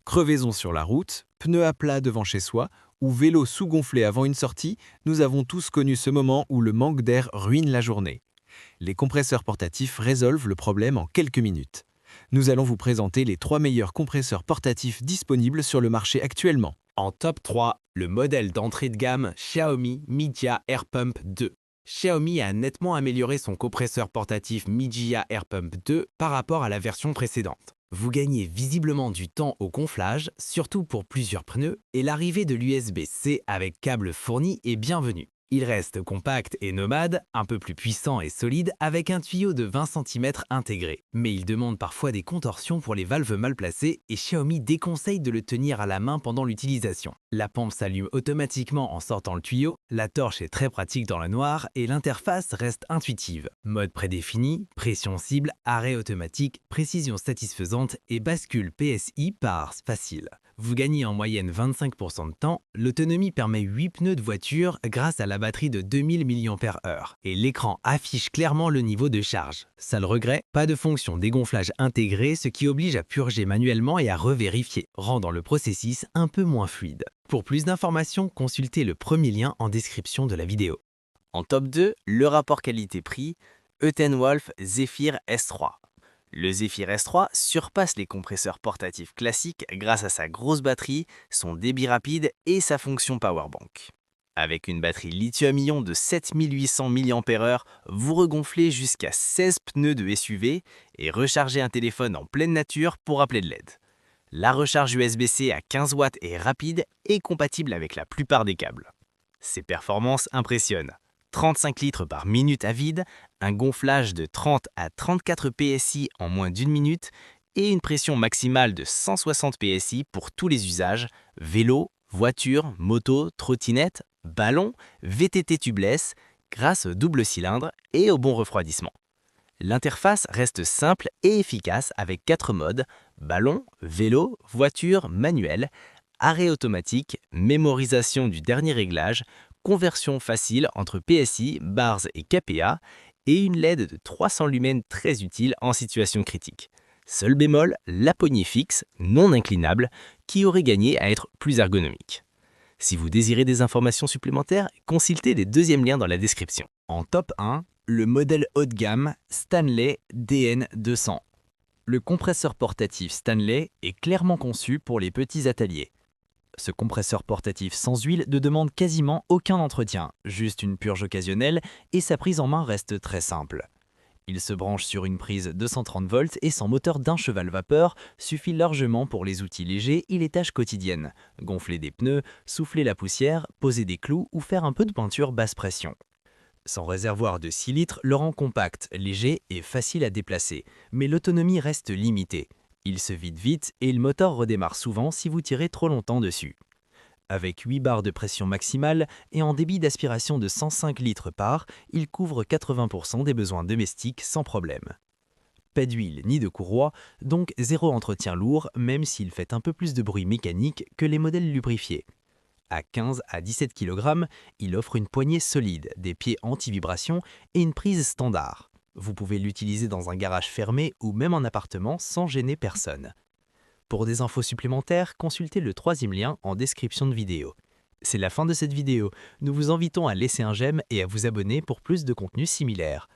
Crevaison sur la route, pneus à plat devant chez soi ou vélo sous-gonflé avant une sortie, nous avons tous connu ce moment où le manque d'air ruine la journée. Les compresseurs portatifs résolvent le problème en quelques minutes. Nous allons vous présenter les 3 meilleurs compresseurs portatifs disponibles sur le marché actuellement. En top 3, le modèle d'entrée de gamme Xiaomi Mijia Air Pump 2. Xiaomi a nettement amélioré son compresseur portatif Mijia Air Pump 2 par rapport à la version précédente. Vous gagnez visiblement du temps au gonflage, surtout pour plusieurs pneus, et l'arrivée de l'USB-C avec câble fourni est bienvenue. Il reste compact et nomade, un peu plus puissant et solide avec un tuyau de 20 cm intégré. Mais il demande parfois des contorsions pour les valves mal placées et Xiaomi déconseille de le tenir à la main pendant l'utilisation. La pompe s'allume automatiquement en sortant le tuyau, la torche est très pratique dans la noire et l'interface reste intuitive. Mode prédéfini, pression cible, arrêt automatique, précision satisfaisante et bascule PSI par facile. Vous gagnez en moyenne 25% de temps, l'autonomie permet 8 pneus de voiture grâce à la batterie de 2000 mAh et l'écran affiche clairement le niveau de charge. Seul regret, pas de fonction dégonflage intégrée, ce qui oblige à purger manuellement et à revérifier, rendant le processus un peu moins fluide. Pour plus d'informations, consultez le premier lien en description de la vidéo. En top 2, le rapport qualité-prix, Euthenwolf Zephyr S3. Le Zephyr S3 surpasse les compresseurs portatifs classiques grâce à sa grosse batterie, son débit rapide et sa fonction Powerbank. Avec une batterie lithium-ion de 7800 mAh, vous regonflez jusqu'à 16 pneus de SUV et rechargez un téléphone en pleine nature pour appeler de l'aide. La recharge USB-C à 15 watts est rapide et compatible avec la plupart des câbles. Ses performances impressionnent. 35 litres par minute à vide, un gonflage de 30 à 34 PSI en moins d'une minute et une pression maximale de 160 PSI pour tous les usages, vélo, voiture, moto, trottinette, ballon, VTT tubeless, grâce au double cylindre et au bon refroidissement. L'interface reste simple et efficace avec 4 modes, ballon, vélo, voiture, manuel, arrêt automatique, mémorisation du dernier réglage, conversion facile entre PSI, bars et kPa et une LED de 300 lumens très utile en situation critique. Seul bémol, la poignée fixe, non inclinable, qui aurait gagné à être plus ergonomique. Si vous désirez des informations supplémentaires, consultez les deuxièmes liens dans la description. En top 1, le modèle haut de gamme Stanley DN200. Le compresseur portatif Stanley est clairement conçu pour les petits ateliers. Ce compresseur portatif sans huile ne demande quasiment aucun entretien, juste une purge occasionnelle et sa prise en main reste très simple. Il se branche sur une prise 230 volts et son moteur d'1 cheval vapeur suffit largement pour les outils légers et les tâches quotidiennes, gonfler des pneus, souffler la poussière, poser des clous ou faire un peu de peinture basse pression. Son réservoir de 6 litres le rend compact, léger et facile à déplacer, mais l'autonomie reste limitée. Il se vide vite et le moteur redémarre souvent si vous tirez trop longtemps dessus. Avec 8 barres de pression maximale et en débit d'aspiration de 105 litres par, il couvre 80% des besoins domestiques sans problème. Pas d'huile ni de courroie, donc zéro entretien lourd même s'il fait un peu plus de bruit mécanique que les modèles lubrifiés. À 15 à 17 kg, il offre une poignée solide, des pieds anti-vibration et une prise standard. Vous pouvez l'utiliser dans un garage fermé ou même en appartement sans gêner personne. Pour des infos supplémentaires, consultez le troisième lien en description de vidéo. C'est la fin de cette vidéo. Nous vous invitons à laisser un j'aime et à vous abonner pour plus de contenu similaire.